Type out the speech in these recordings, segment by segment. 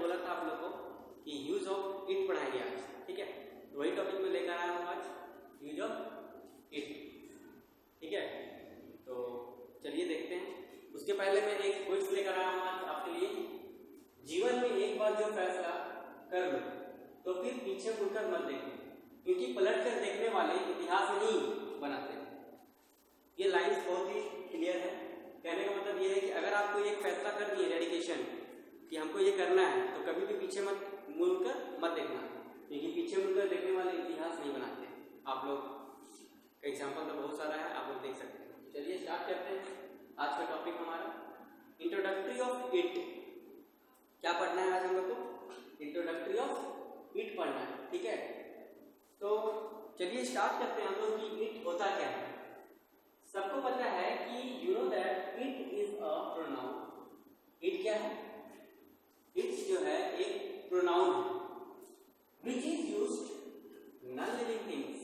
बोला था आप लोग को कि यूज ऑफ इट पढ़ाएंगे आज, ठीक है। तो वही टॉपिक में लेकर आया हूँ आज, यूज ऑफ इट, ठीक है। तो चलिए देखते हैं। उसके पहले मैं एक क्विज लेकर आया हूँ आज आपके लिए। जीवन में एक बार जो फैसला कर लो तो फिर पीछे मुड़कर मत देखो, क्योंकि पलट कर देखने वाले इतिहास नहीं बनाते। ये लाइंस बहुत ही क्लियर है। कहने का मतलब ये है कि अगर आपको एक फैसला कर दिए, डेडिकेशन, कि हमको ये करना है, तो कभी भी पीछे मत मुड़कर मत देखना, क्योंकि पीछे मुड़कर देखने वाले इतिहास नहीं बनाते। आप लोग का एग्जाम्पल तो बहुत सारा है, आप लोग देख सकते हैं। चलिए स्टार्ट करते हैं आज का टॉपिक हमारा, इंट्रोडक्टरी ऑफ इट। क्या पढ़ना है आज हम लोग को? इंट्रोडक्टरी ऑफ इट पढ़ना है, ठीक है। तो चलिए स्टार्ट करते हैं हम लोग कि इट होता क्या है। सबको पता है कि you know that it is a pronoun. It क्या है? इट जो है एक प्रोनाउन है which is used non living things,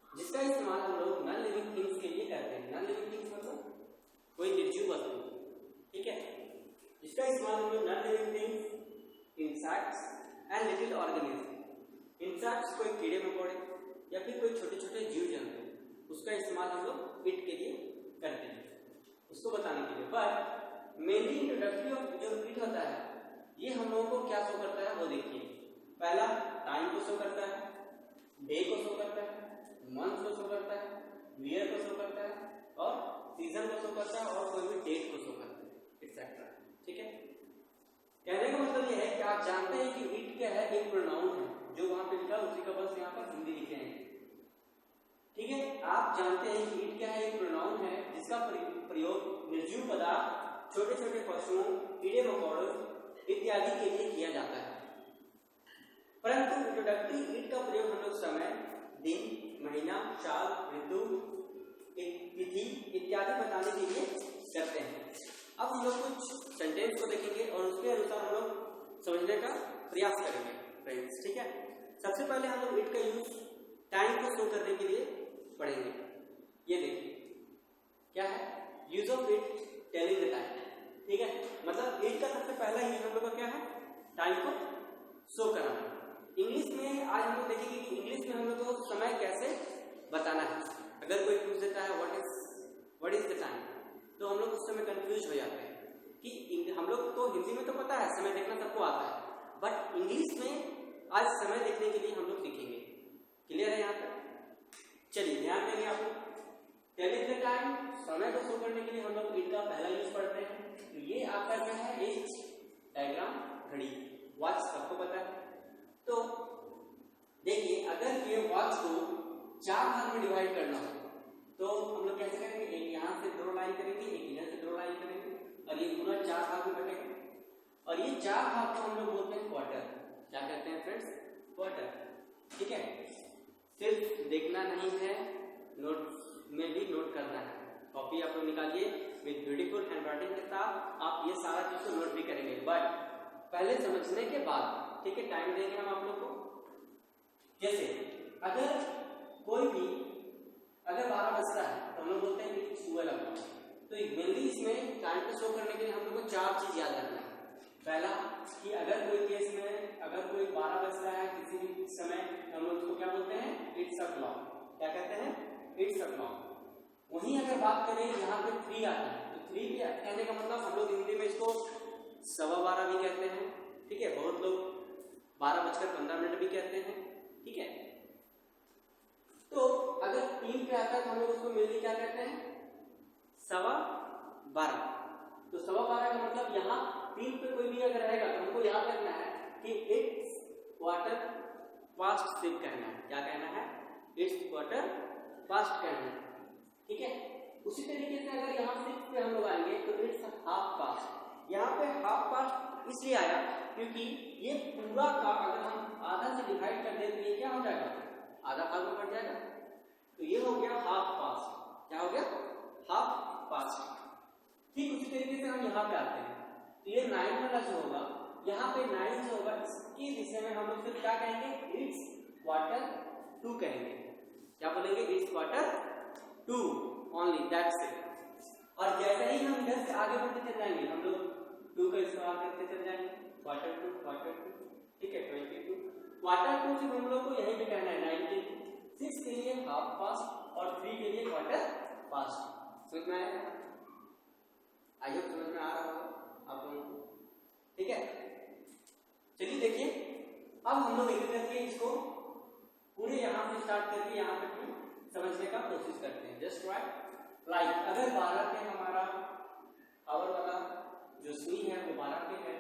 जिसका इस्तेमाल हम लोग नॉन लिविंग थिंग्स के लिए करते हैं। नॉन लिविंग थिंग्स मतलब कोई निर्जीव वस्तु, ठीक है, जिसका इस्तेमाल हम लोग non living things, insects and little organism. Insects कोई कीड़े मकोड़े या फिर कोई छोटे छोटे जीव जंतु, उसका इस्तेमाल हम लोग इट के लिए करते हैं, उसको बताने के लिए। पर मेनली इंट्रोडक्टरी ऑफ जो इट होता है, ये हम लोगों को क्या शो करता है वो देखिए। पहला टाइम को शो करता है, डे को शो करता है, मंथ को शो करता है, ईयर को शो करता है, और सीजन को शो करता है, और कोई भी डेट को शो करता है, एक्सेट्रा, ठीक है। कहने का मतलब ये है कि आप जानते हैं कि इट क्या है, एक प्रोनाउन है। जो वहां पे लिखा उसी का बस यहाँ पर हिंदी लिखे हैं, ठीक है। आप जानते हैं कि इट क्या है, एक प्रोनाउन है जिसका प्रयोग निर्जीव पदार्थ, छोटे छोटे पशुओं, कीड़े मकोड़ों इत्यादि के लिए किया जाता है। परंतु इंट्रोडक्टरी इट का प्रयोग हम लोग समय, दिन, महीना, साल, ऋतु, तिथि इत्यादि बताने के लिए करते हैं। अब हम लोग कुछ सेंटेंस को देखेंगे और उसके अनुसार हम लोग समझने का प्रयास करेंगे फ्रेंड्स, ठीक है। सबसे पहले हम लोग इट का यूज टाइम को शो करने के लिए पढ़ेंगे। ये देखिए क्या है, use of it telling the time, ठीक है। मतलब इट का सबसे पहला यूज हम लोग का क्या है, टाइम को शो कराना। इंग्लिश में आज हम लोग देखेंगे कि इंग्लिश में हम लोग को समय कैसे बताना है। अगर कोई पूछ देता है व्हाट इज द टाइम, तो हम लोग उस समय कंफ्यूज हो जाते हैं कि हम लोग को हिंदी में तो पता है, समय देखना सबको आता है, बट इंग्लिश में आज समय देखने के लिए हम लोग सीखेंगे। क्लियर है यहाँ पर? चलिए ध्यान देंगे आप लोग। टेलिंग द टाइम, समय को शो करने के लिए हम लोग इट का पहला यूज पढ़ते हैं। तो ये आपका क्या है, एक डायग्राम, घड़ी, वॉच सबको पता है। तो देखिए अगर ये वॉच को 4 भाग में डिवाइड करना हो तो हम लोग कैसे करेंगे, एक यहाँ से ड्रॉ लाइन करेंगे, एक इधर से ड्रॉ लाइन करेंगे, और ये पूरा 4 भाग में बटेगा। और ये 4 भाग को हम लोग बोलते हैं क्वार्टर। क्या कहते हैं फ्रेंड्स? क्वार्टर, ठीक है। सिर्फ देखना नहीं है, नोट में भी नोट करना है। कॉपी आप लोग निकालिए विद ब्यूटीफुल हैंडराइटिंग के साथ, आप ये सारा चीज को नोट भी करेंगे, बट पहले समझने के बाद, ठीक है। टाइम देंगे हम आप लोग को। जैसे अगर कोई भी अगर 12 बजता है तो हम लोग बोलते हैं कि सुबह लगता है। तो मेनली इसमें टाइम को शो करने के लिए हम लोग को 4 चीज याद रखना है। पहला कि अगर कोई केस में अगर कोई 12 बज रहा है किसी भी समय, हम लोग उसको क्या बोलते हैं, इट्स अ क्लॉक। क्या कहते हैं? It's a clock. वहीं अगर बात करें यहाँ पे 3 आता है, तो 3 भी कहने का मतलब हम लोग हिंदी में इसको 12:15 भी कहते हैं, ठीक है। बहुत लोग 12:15 भी कहते हैं, ठीक है। तो अगर 3 पे आता है तो हम लोग उसको मेनली क्या कहते हैं, 12:15। तो 12:15 का मतलब यहाँ 3 पे कोई भी अगर रहेगा तो हमको याद रखना है कि इट्स क्वार्टर पास्ट सिर्फ कहना है। क्या कहना है? इट्स क्वार्टर पास्ट कहना है, ठीक है। उसी तरीके से अगर यहाँ 6 पे हम लोग आएंगे तो इट्स हाफ पास्ट। यहाँ पे हाफ पास्ट इसलिए आया क्योंकि ये पूरा का अगर हम आधा से डिवाइड कर दें तो ये क्या हो जाएगा, आधा भाग में बढ़ जाएगा। तो ये हो गया हाफ पास्ट। क्या हो गया? Half past. ठीक उसी तरीके से हम यहाँ पे आते हैं तो ये 9 वाला जो होगा, यहाँ पे 9 जो होगा इसके विषय में हम लोग सिर्फ क्या कहेंगे, इट्स क्वार्टर 2 कहेंगे। क्या बोलेंगे? It's quarter 2 only, that's it. और जैसे ही हम इधर से आगे बढ़ते चल जाएंगे हम लोग 2 का इस्तेमाल करते चल जाएंगे। क्वार्टर 2, ठीक है 22, क्वार्टर 2 से हम लोग को यहीं पे कहना है 19, 6 के लिए हाफ पास्ट और 3 के लिए क्वार्टर पास्ट। समझ में आया? आई होप समझ में आ रहा होगा आप लोगों को, ठीक है। चलिए देखिए, अब हम लोग एक करके इसको पूरे यहाँ से स्टार्ट करके यहाँ तक समझने का कोशिश करते हैं। जस्ट राइट लाइक अगर 12 पे हमारा आवर वाला जो सुई है वो 12 पे है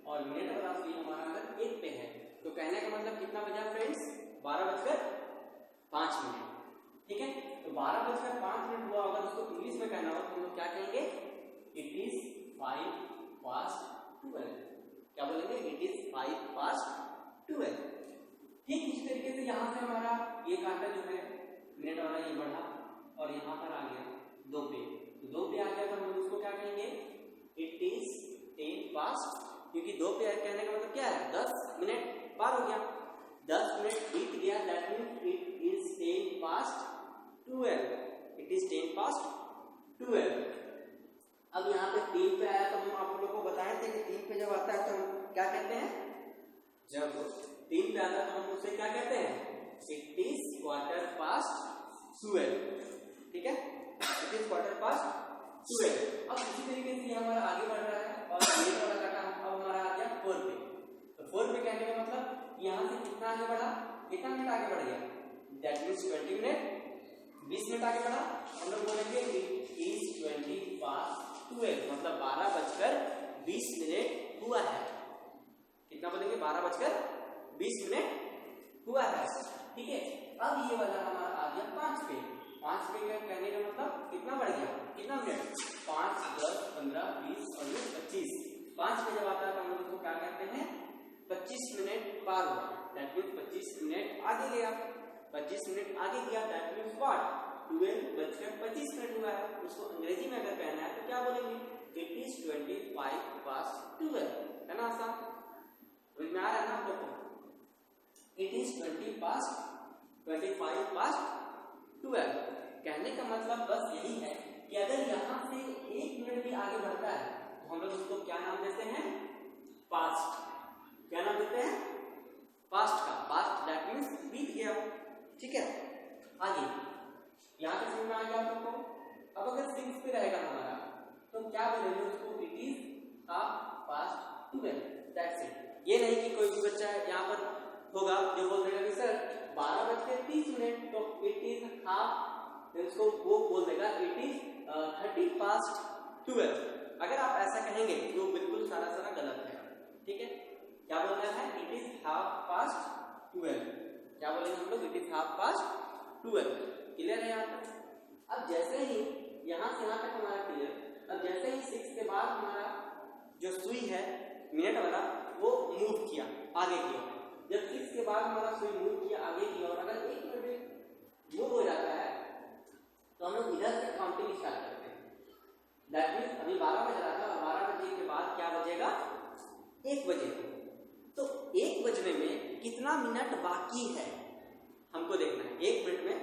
और मिनट वाला सुई हमारा अगर 1 पे है, तो कहने का मतलब कितना बजा फ्रेंड्स? 12:05, ठीक है। तो 12:05 हुआ। अगर उसको इंग्लिश में कहना हो तो हम लोग क्या कहेंगे? It is 5:12। क्या बोलेंगे? It is 5:12। ठीक इस तरीके से यहाँ से हमारा ये कांटा जो है मिनट वाला ये बढ़ा और यहाँ पर आ गया 2 पे। तो 2 पे आ गया तो हम लोग उसको क्या कहेंगे? इट इज 10:00, क्योंकि 2 पे कहने का मतलब क्या है? 10 मिनट पार हो गया, 10 मिनट बीत गया, that means it is 10:12। It is 10:12। अब यहाँ पे 3 पे आया तो हम आप लोगों को बताए थे कि 3 पे जब आता है तो हम क्या कहते हैं? जब 3 पे आता है तो हम उसे क्या कहते हैं? इट इज 12:15, ठीक है। It is 12:15। अब इसी तरीके से हमारा आगे बढ़ रहा है और ये वाला काटा अब हमारा आ गया 4 पे। तो 4 पे कहने का मतलब यहाँ से कितना आगे बढ़ा? कितना मिनट आगे बढ़ गया? दैट मीन्स 20 मिनट, 20 मिनट आगे बढ़ा। हम लोग बोलेंगे इट इज 20:12, मतलब 12:20 हुआ है। कितना बोलेंगे? 12:20 हुआ है, ठीक है। अब ये वाला हमारा आ गया 5 पे। 5 पे कहने का मतलब कितना बढ़ गया? कितना मिनट? 5, 10, 15, 20 और 25। 5 पे जब आता है तो हम लोग उसको क्या कहते हैं? 25 मिनट पार हुआ, दैट मीन्स 25 मिनट आगे गया। 25 मिनट आगे गया, दैट मीन्स व्हाट? 12:25 हुआ है। उसको अंग्रेजी में अगर कहना है तो क्या बोलेंगे? इट इज 25:12, है ना आसान? समझ में आ रहा है ना आप लोगों को? It is 25:12। कहने का मतलब बस यही है कि अगर यहाँ से 1 मिनट भी आगे बढ़ता है तो हम लोग उसको क्या नाम देते हैं? पास्ट। क्या नाम देते हैं? पास्ट का। पास्ट दैट मीन्स बीत गया, ठीक है। आगे यहाँ पे समझ में आ गया आप लोग को? अब अगर 6 पे रहेगा हमारा तो क्या बोलेंगे उसको? It is 12:30, that's it. ये नहीं कि कोई भी बच्चा यहाँ पर होगा जो बोल देगा कि सर 12:30, तो इट इज हाफ, उसको वो बोल देगा इट इज 12:30। अगर आप ऐसा कहेंगे तो बिल्कुल सारा गलत है, ठीक है। क्या बोलना है? It is 12:30। क्या बोलेंगे हम लोग? It is 12:30। क्लियर है यहाँ तक? अब जैसे ही यहाँ से यहाँ तक हमारा क्लियर। अब जैसे ही 6 के बाद हमारा जो सुई है मिनट वाला वो मूव किया आगे की ओर। जब 6 के बाद हमारा सुई मूव किया आगे की ओर, अगर 1 मिनट मूव हो जाता है तो हम लोग इधर से काउंटिंग स्टार्ट करते हैं। दैट मीन्स अभी 12 बज रहा था और 12 बजे के बाद क्या बजेगा? 1 बजेगा। तो 1 बजने में कितना मिनट बाकी है हमको देखना है। 1 बजने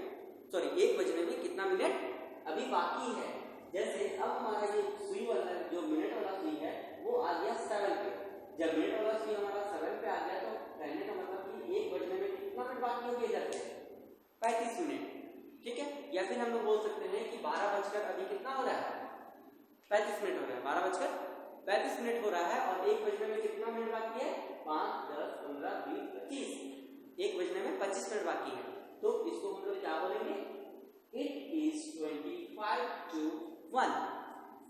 में कितना मिनट अभी बाकी है। जैसे अब हमारा ये सुई वाला जो मिनट वाला सुई है वो आ गया 7 पे। जब मिनट वाला सुई हमारा 7 पे आ गया तो कहने का मतलब कि 1 बजने में कितना मिनट बाकी हो गया? जैसे 35 मिनट, ठीक है। या फिर हम लोग बोल सकते हैं कि 12 बजकर अभी कितना हो रहा है? 35 मिनट हो रहा है। 12:35 मिनट हो रहा है और 1 बजने में कितना मिनट बाकी है? 5, 10, 15, 20, 25। 1 बजने में 25 मिनट बाकी है। तो इसको हम लोग क्या बोलेंगे? It is 25:1।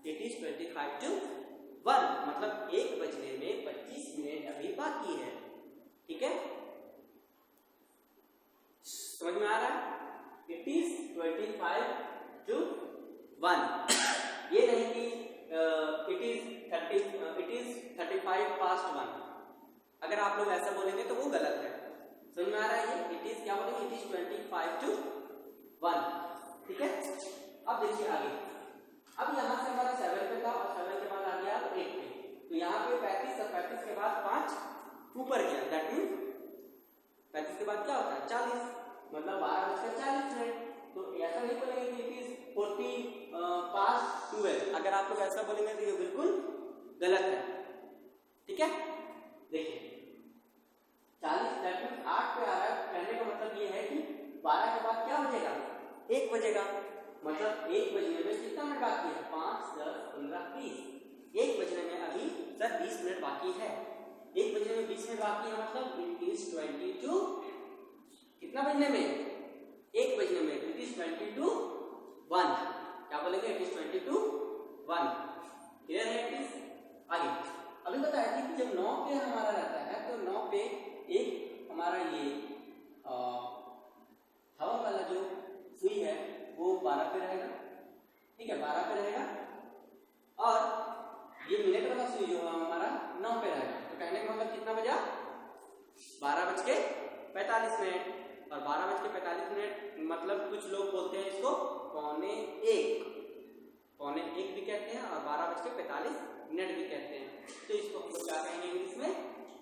इट इज 25:1, मतलब 1 बजने में 25 मिनट अभी बाकी है, ठीक है। समझ में आ रहा है? It is 25:1। ये नहीं कि इट इज 35:1। अगर आप लोग ऐसा बोलेंगे तो वो गलत है। समझ में आ रहा है? ये इट इज क्या बोलेंगे? इट इज 25:1, ठीक है। अब देखिए आगे। अब यहाँ से हमारा 7 पे था और 7 के बाद आ गया 8 पे। तो यहाँ पे 35 और 35 के बाद 5 ऊपर गया, दैट मीन्स 35 के बाद क्या होता है? 40, मतलब 12:40। तो ऐसा नहीं बोलेंगे कि इट इज 40:12। अगर आप लोग ऐसा बोलेंगे तो ये बिल्कुल गलत है, ठीक है। देखिए 40 दैट मीन्स 8 पे आ रहा है, कहने का मतलब ये है कि 12 के बाद क्या बजेगा, 1 बजेगा, मतलब 1 बजने में कितना मिनट बाकी है, 5 10 15 20, 1 बजने में अभी सर 20 मिनट बाकी है, 1 बजने में 20 मिनट बाकी है, मतलब इट इज 22 कितना बजने में, 1 बजने में, इट इज 22 1, क्या बोलेंगे, इट इज 22 1, क्लियर है इट इज। आगे अभी बताया कि जब 9 पे हमारा रहता है तो 9 पे एक हमारा ये हवा वाला जो सुई है वो 12 पे रहेगा, ठीक है 12 पे रहेगा, और ये मिनट वाला सुई जो है हमारा 9 पे रहेगा, तो कहने का मतलब कितना बजा, 12:45, और 12:45 मतलब कुछ लोग बोलते हैं इसको पौने एक भी कहते हैं और 12:45 भी कहते हैं, तो इसको हम लोग क्या कहेंगे इंग्लिश में,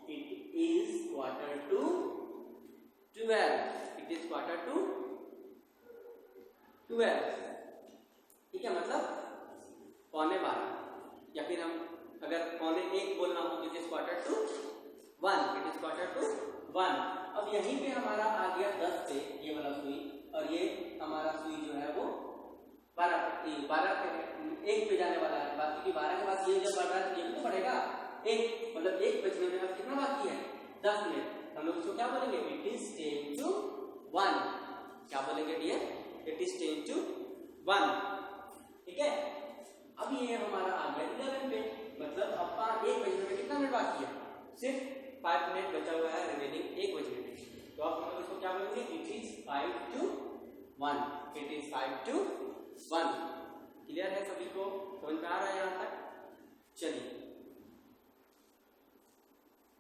इट इज 11:45, इट इज 11:45, ठीक है, मतलब 11:15, या फिर हम अगर 11:45 बोलना हो तो इट इज 1:45, इट इज 1:45। अब यहीं पे हमारा आ गया 10 पे ये वाला सुई, और ये हमारा सुई जो है वो 12 पे 1 पे जाने वाला है, बाकी 12 के बाद ये जब बढ़ रहा है ये भी तो बढ़ेगा 1, मतलब 1 बजने में अब कितना बाकी है, 10 मिनट, हम लोग इसको क्या बोलेंगे, इट इज 10:1, क्या बोलेंगे डियर, इट इज 10:1, ठीक है। अब ये हमारा आ गया 11 पे, मतलब अब 1 बजने में कितना मिनट बाकी है, सिर्फ 5 मिनट बचा हुआ है रिमेनिंग 1 बजने में, तो अब हम लोग इसको क्या बोलेंगे, it is 5:1, it is 5:1, clear है सभी को, समझ में आ रहा है यहाँ तक, चलिए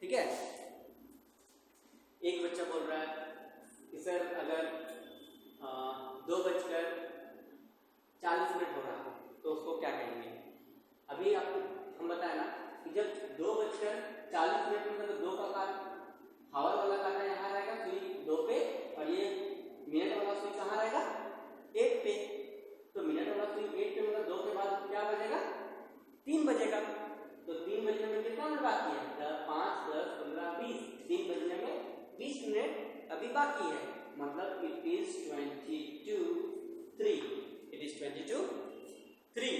ठीक है। एक बच्चा बोल रहा है कि सर अगर 2:40 हो रहा है तो उसको क्या कहेंगे, अभी आपको हम बताया ना कि जब 2:40 मतलब 2 का काट हवा वाला काटा यहाँ रहेगा सुई 2 पे, और ये मिनट वाला सुई कहाँ रहेगा, 8 पे, तो मिनट वाला सुई 8 पे मतलब 2 के बाद क्या बजेगा, 3 बजेगा, तो 3 बजने में कितना मिनट बाकी है, 5 10 15 20, 3 बजने में 20 मिनट अभी बाकी है, मतलब it is 22:03, it is 22:03,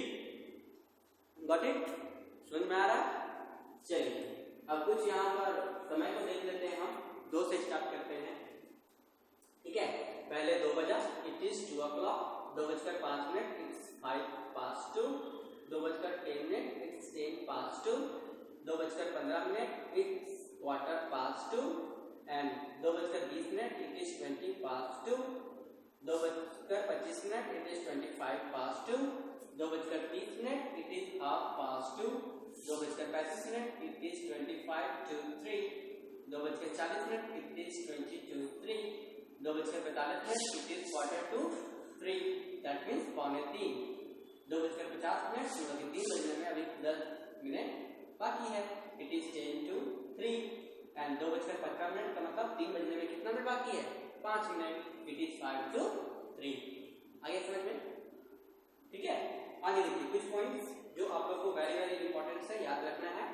got it, समझ में आ रहा। चलिए अब कुछ यहाँ पर समय को देख लेते हैं, हम 2 से स्टार्ट करते हैं, ठीक है, पहले 2 बजा, it is 2 o'clock, 2:05, it's 5:02, 2:10, it's 10:02, 2:15, it's 1/4 and 2:20, it is 20:02, 2:25, it is 25:02, 2:30, it is 2:30, 2:35, it is 25:03, 2:40, it is 22:03, 2:45, it is 2:45, that means 2:45, 2:50, क्योंकि 3 बजने में अभी 10 मिनट बाकी है, इट इज 10:03, एंड 2:15 का मतलब 3 बजने में कितना मिनट बाकी है, 5 मिनट, इट इज 5:03, आगे समझ में, ठीक है। आगे देखिए कुछ पॉइंट्स जो आप लोग को वेरी इंपॉर्टेंट है, याद रखना है,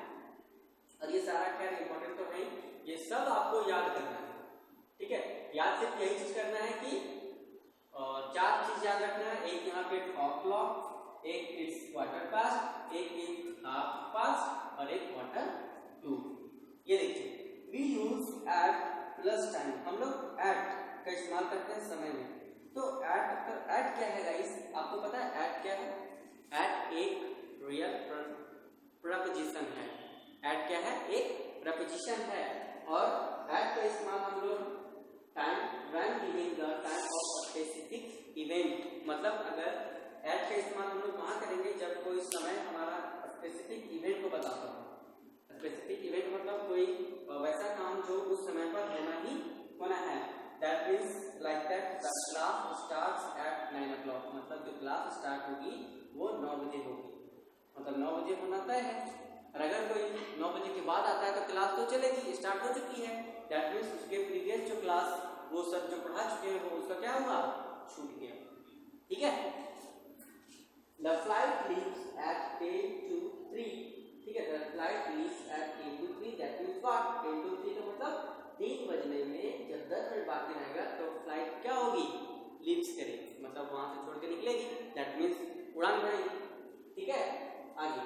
और ये सारा खैर इंपॉर्टेंट तो है, ये सब आपको याद करना है, ठीक है, याद सिर्फ यही चीज करना है कि 4 चीज याद रखना है, एक यहाँ पे o'clock, एक इट्स 1/4, एक इज 1/2 और एक 1/2। ये देखिए we use at plus time, हम लोग एट का इस्तेमाल करते हैं समय में, तो एट क्या है गाइस, आपको पता है एट क्या है, एट एक रियल प्रपोजिशन है, एट क्या है, एक प्रपोजिशन है, और एट का इस्तेमाल हम लोग time when giving the time of specific event, मतलब अगर एट का इस्तेमाल हम लोग कहाँ करेंगे, जब कोई समय हमारा स्पेसिफिक इवेंट को बताता हो, स्पेसिफिक इवेंट मतलब कोई वैसा काम जो उस समय पर होना ही होना है, that means like that the class starts at 9 o'clock, मतलब जो क्लास स्टार्ट होगी वो 9 बजे होगी, मतलब 9 बजे होना तय है, और अगर कोई 9 बजे के बाद आता है तो क्लास तो चलेगी, स्टार्ट हो चुकी है, दैट मीन्स उसके प्रीवियस जो क्लास वो सब जो पढ़ा चुके हैं वो उसका क्या हुआ, छूट गया, ठीक है। The flight leaves at 10 to 3, ठीक है, the flight leaves eight 10 to 3, that means what, 10 to 3 का मतलब 3 बजने में जब 10 मिनट बाकी रहेगा तो फ्लाइट क्या होगी, लीव्स करेगी, मतलब वहां से छोड़ के निकलेगी, दैट मींस उड़ान भरेगी। ठीक है, आगे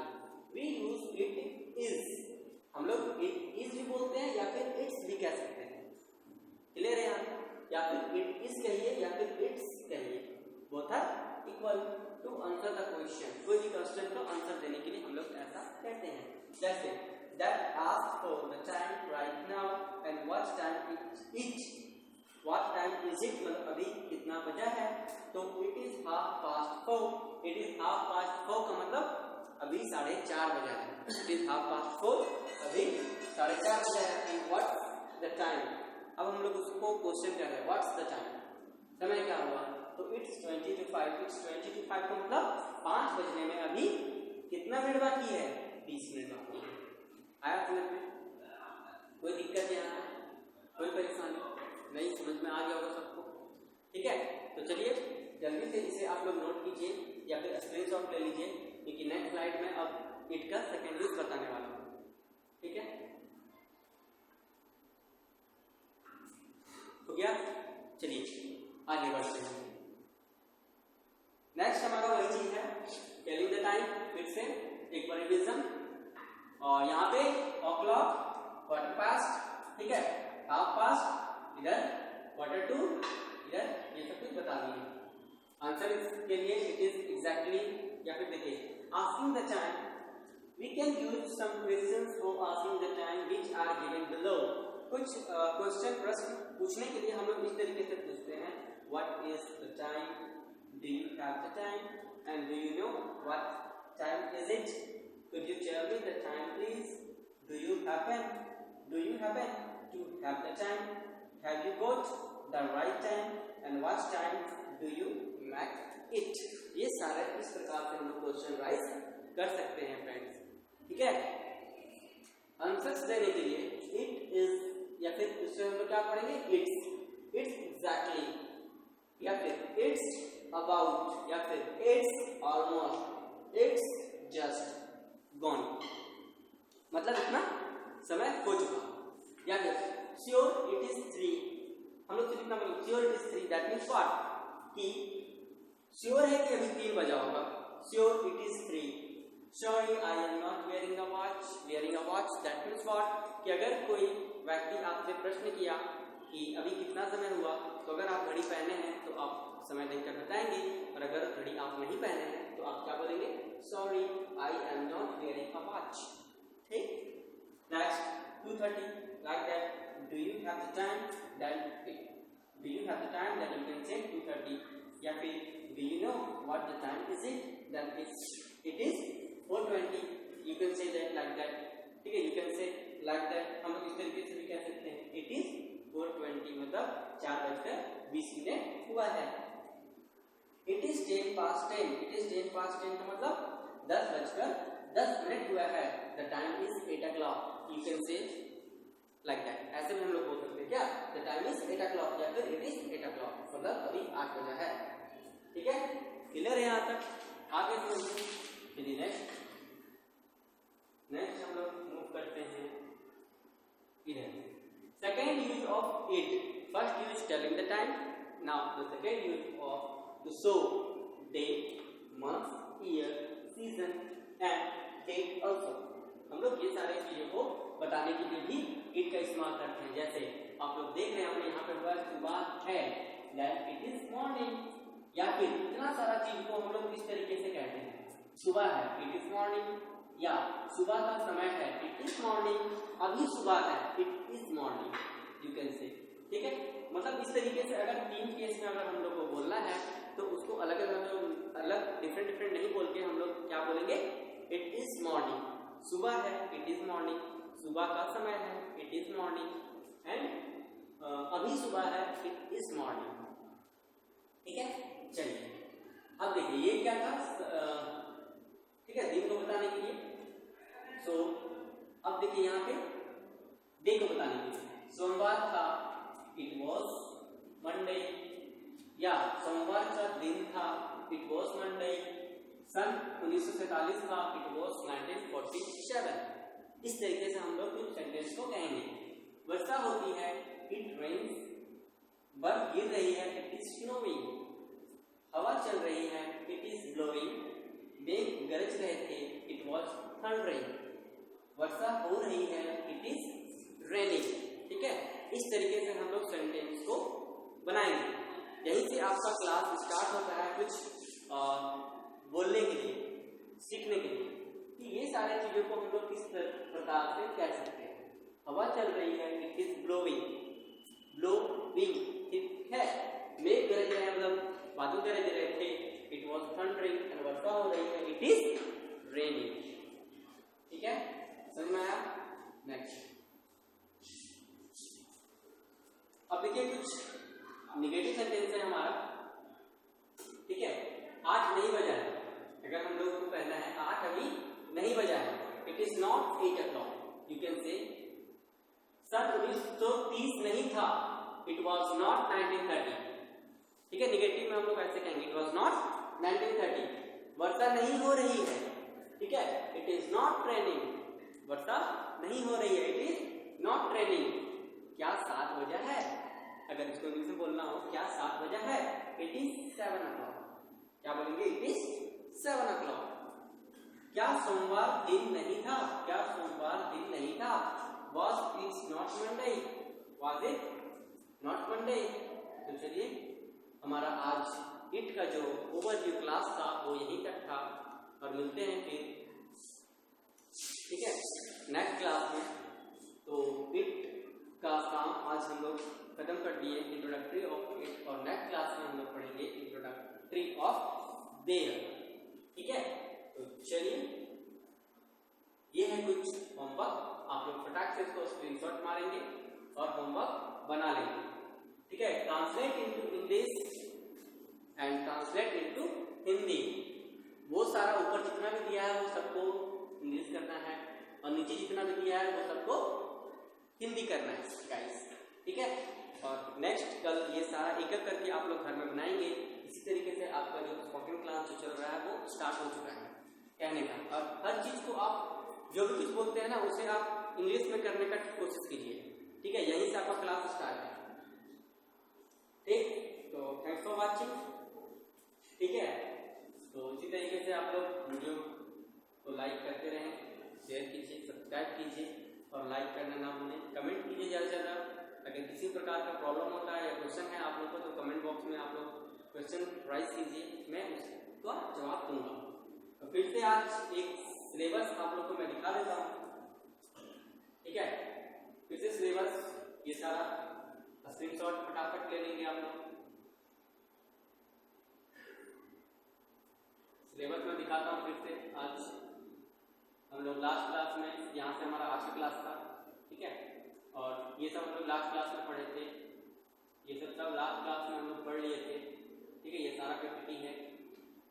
वी यूज इट इज, हम लोग इट इज भी बोलते हैं या फिर इट्स भी कह सकते हैं, क्लियर है यहाँ, या फिर इट इज कहिए या फिर इट्स कहिए, both are equal to answer the question, कोई भी क्वेश्चन को आंसर देने के लिए हम लोग ऐसा कहते हैं। जैसे that ask for the time right now and what time is, what time is it, मतलब अभी कितना बजा है, तो इट इज 4:30, इट इज 4:30 का मतलब अभी 4:30 बजा है, इट इज 4:30, अभी 4:30 बजा है। एंड व्हाट द टाइम, अब हम लोग उसको क्वेश्चन कर रहे हैं, व्हाट्स द टाइम, समय क्या हुआ, तो इट्स 20 to 5, इट्स 20 to 5 का मतलब 5 बजने में अभी कितना मिनट बाकी है, 20 मिनट बाकी है। आया समझ में, कोई दिक्कत यहाँ, कोई परेशानी नहीं, समझ में आ गया होगा सबको। ठीक है, तो चलिए जल्दी से इसे आप लोग नोट कीजिए या फिर स्क्रीनशॉट ले लीजिए, क्योंकि नेक्स्ट स्लाइड में अब इट का सेकेंड यूज बताने वाला हूँ। ठीक है, हो गया, चलिए आगे बढ़ते हैं। नेक्स्ट हमारा वही चीज है, टेलिंग द टाइम, फिर से एक बार रिवीजन, और यहाँ पे o'clock, quarter past, ठीक है, half past, इधर quarter to, इधर ये सब कुछ बता दिए। आंसर के लिए इट इज एग्जैक्टली, या फिर देखिए asking the time, we can use some questions for asking the time which are given below, कुछ क्वेश्चन प्रश्न पूछने के लिए हम लोग इस तरीके से पूछते हैं, what is the time, do you have the time, and do you know what time is it, could you tell me the time please, do you happen to have the time, have you got the right time, and what time do you make it, ये सारे इस प्रकार से हम लोग question rise कर सकते हैं फ्रेंड्स। ठीक है, आंसर्स देने के लिए इट इज या फिर उससे हम लोग क्या पढ़ेंगे, इट्स एग्जैक्टली, या फिर इट्स अबाउट, या फिर it's almost, it's just gone, मतलब इतना समय हो चुका, या फिर श्योर इट इज 3, हम लोग कितना बोलेंगे, sure it is 3, that means what, कि श्योर है कि अभी 3 बजा होगा, sure it is 3, sorry I am not wearing a watch, that means what, कि अगर कोई व्यक्ति आपसे प्रश्न किया कि अभी कितना समय हुआ, तो अगर आप घड़ी पहने हैं तो आप समय देखकर बताएंगे, और अगर घड़ी आप नहीं पहने हैं तो आप क्या बोलेंगे, sorry I am not wearing a watch. ठीक, next 2:30, like that, do you have the time, then do you have the time, then you can say 2:30, या फिर do you know what the time is it, then it is 4:20, you can say that like that. ठीक है, you can say like that, हम लोग इस तरीके से भी कह सकते हैं, इट इज 4:20 मतलब 4:20 हुआ है। इट इज 10:10, इट इज 10:10 का मतलब 10:10 हुआ है, the time is 8 o'clock, you can say like that, ऐसे भी हम लोग बोल सकते हैं क्या, द टाइम इज 8 o'clock, या फिर इट इज 8 o'clock, मतलब अभी 8 बजा है। ठीक है, क्लियर है यहाँ तक, आगे समझिए। चलिए नेक्स्ट हम लोग मूव करते हैं इधर, second use of it, first use telling the time, now the second use of to show date, month, year, season and date also, हम लोग ये सारे चीजों को बताने के लिए भी इट का इस्तेमाल करते हैं। जैसे आप लोग देख रहे हैं, हमने यहाँ पे हुआ सुबह है, दैट इट इज मॉर्निंग, या फिर इतना सारा चीज को हम लोग इस तरीके से कहते हैं, सुबह है इट इज मॉर्निंग, या सुबह का समय है इट इज मॉर्निंग, अभी सुबह है it is morning, you can से। ठीक है, मतलब इस तरीके से अगर 3 केस में अगर हम लोग को बोलना है तो उसको अलग अलग डिफरेंट नहीं बोल के हम लोग क्या बोलेंगे, इट इज मॉर्निंग, सुबह है इट इज मॉर्निंग, सुबह का समय है इट इज मॉर्निंग, एंड अभी सुबह है इट इज मॉर्निंग। ठीक है, चलिए अब देखिए ये क्या था, ठीक है, दिन को बताने के लिए। सो अब देखिए यहाँ पे डे को बताने के लिए, सोमवार था इट वॉज मंडे, या सोमवार का दिन था इट वॉज मंडे, सन 1947 था, इट वॉज 1947। इस तरीके से हम लोग कुछ सेंटेंस को कहेंगे। वर्षा होती है, इट रेन्स, बर्फ गिर रही है, इट इज स्नोइंग, हवा चल रही है, इट इज ब्लोइंग, मेघ गरज रहे थे, इट वॉज थंडरिंग, वर्षा हो रही है, इट इज रेनिंग। ठीक है, इस तरीके से हम लोग सेंटेंस को बनाएंगे। यहीं से आपका क्लास स्टार्ट होता है कुछ बोलने के लिए, सीखने के लिए कि ये सारे चीजों को हम लोग किस प्रकार से कह सकते हैं। हवा चल रही है, इट इज ब्लोइंग, ब्लोइंग, ठीक है। मेघ गरज रहे हैं, मतलब बादल गरज रहे थे, इट वॉज थंडरिंग, एंड वर्षा हो रही है, इट इज रेनिंग। ठीक है, समझ में आया? नेक्स्ट, अब देखिए कुछ निगेटिव सेंटेंस है हमारा। ठीक है, 8 नहीं बजा है, अगर हम लोग को कहना है 8 अभी नहीं बजा है, it is not 8 o'clock, you can say सन 1930 नहीं था, इट वॉज नॉट 1930। ठीक है, निगेटिव में हम लोग ऐसे कहेंगे, इट वॉज नॉट 1930। वर्षा नहीं हो रही है, ठीक है, इट इज नॉट रेनिंग, वर्षा नहीं हो रही है, इट इज नॉट रेनिंग। क्या 7 बजा है? अगर इसको इंग्लिश में बोलना हो, क्या 7 बजा है? It is 7 o'clock। क्या बोलेंगे? It is 7 o'clock। क्या सोमवार दिन नहीं था? क्या सोमवार दिन नहीं था? Was it not Monday? Was it not Monday? तो चलिए, हमारा आज इट का जो ओवरव्यू क्लास था वो यहीं तक था, और मिलते हैं फिर, ठीक है, नेक्स्ट क्लास में। तो इट का काम आज हम लोग खत्म कर दिए, इंट्रोडक्टरी ऑफ इट, और नेक्स्ट क्लास में हम लोग पढ़ेंगे इंट्रोडक्टरी ऑफ देयर। ठीक है, तो चलिए, ये है कुछ होमवर्क, आप लोग फटाक से इसको स्क्रीनशॉट मारेंगे और होमवर्क बना लेंगे। ठीक है, translate into English and translate into Hindi. वो सारा ऊपर जितना भी दिया है वो सबको इंग्लिश करना है, और नीचे जितना भी दिया है वो सबको हिंदी करना है गाइस। ठीक है, और नेक्स्ट कल ये सारा एक एक करके आप लोग घर में बनाएंगे। इसी तरीके से आपका जो स्पोकन क्लास जो चल रहा है वो स्टार्ट हो चुका है कहने का, और हर चीज को आप जो भी कुछ बोलते हैं ना उसे आप इंग्लिश में करने का कोशिश कीजिए। ठीक है, यहीं से आपका क्लास स्टार्ट है। ठीक, तो थैंक्स फॉर वाचिंग। ठीक है, तो इसी तरीके से आप लोग वीडियो को लाइक करते रहें, शेयर कीजिए, सब्सक्राइब कीजिए, और लाइक करना ना भूलें। कमेंट कीजिए ज़्यादा से ज़्यादा। अगर किसी प्रकार का प्रॉब्लम होता है या क्वेश्चन है आप लोग को, तो कमेंट बॉक्स में आप लोग क्वेश्चन राइज कीजिए, मैं उसका जवाब दूंगा। तो फिर से आज एक सिलेबस आप लोग को मैं दिखा देता हूँ। ठीक है, फिर से सिलेबस, ये सारा स्क्रीनशॉट फटाफट ले लेंगे आप लोग। सिलेबस में दिखाता हूँ फिर से। आज हम लोग लास्ट क्लास में, यहाँ से हमारा आज का क्लास था, ठीक है, और ये सब हम लोग लास्ट क्लास में पढ़े थे, ये सब लास्ट क्लास में हम लोग पढ़ लिए थे। ठीक है, ये सारा पीपीटी है।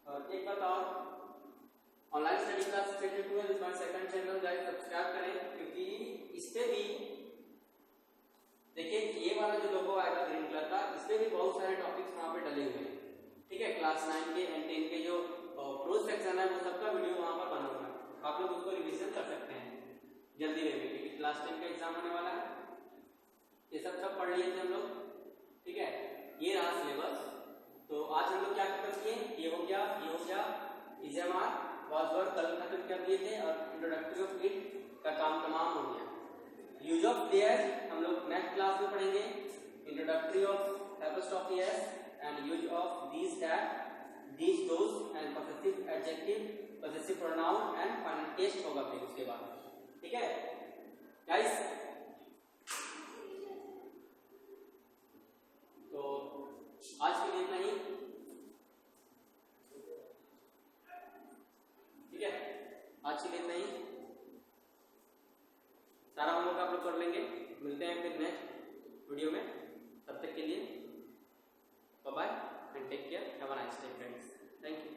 और एक बात और, online study class second channel guys subscribe करें, क्योंकि इस पे भी देखिए ये वाला जो लोगो आएगा ग्रीन कलर का, इस पे भी बहुत सारे टॉपिक्स वहाँ पे डले हुए हैं। ठीक है, क्लास 9 के एंड 10 के जो प्रोज सेक्शन है वो सबका वीडियो वहाँ पर बना हुआ है, आप लोग उसको रिविजन कर सकते हैं जल्दी में, क्योंकि क्लास 10 का एग्जाम होने वाला है। ये सब पढ़ लिए थे हम लोग। ठीक है, ये रहा सिलेबस। तो आज हम लोग क्या खत्म किए, ये हो गया, ये हो गया, इजमार वाजवर्ड कल खत्म कर दिए थे, और इंट्रोडक्टरी ऑफ इट का काम तमाम हो गया। यूज ऑफ देयर हम लोग नेक्स्ट क्लास में पढ़ेंगे, introductory of apostrophes and use of these, that, these, those and possessive adjective, possessive pronoun and final test होगा फिर उसके बाद। ठीक है गाइस, तो आज के लिए इतना ही। ठीक है, आज के लिए इतना ही, सारा हम लोग आप लोग कर लेंगे। मिलते हैं फिर नेक्स्ट वीडियो में, तब तक के लिए bye bye and take care, have a nice day friends, thank you.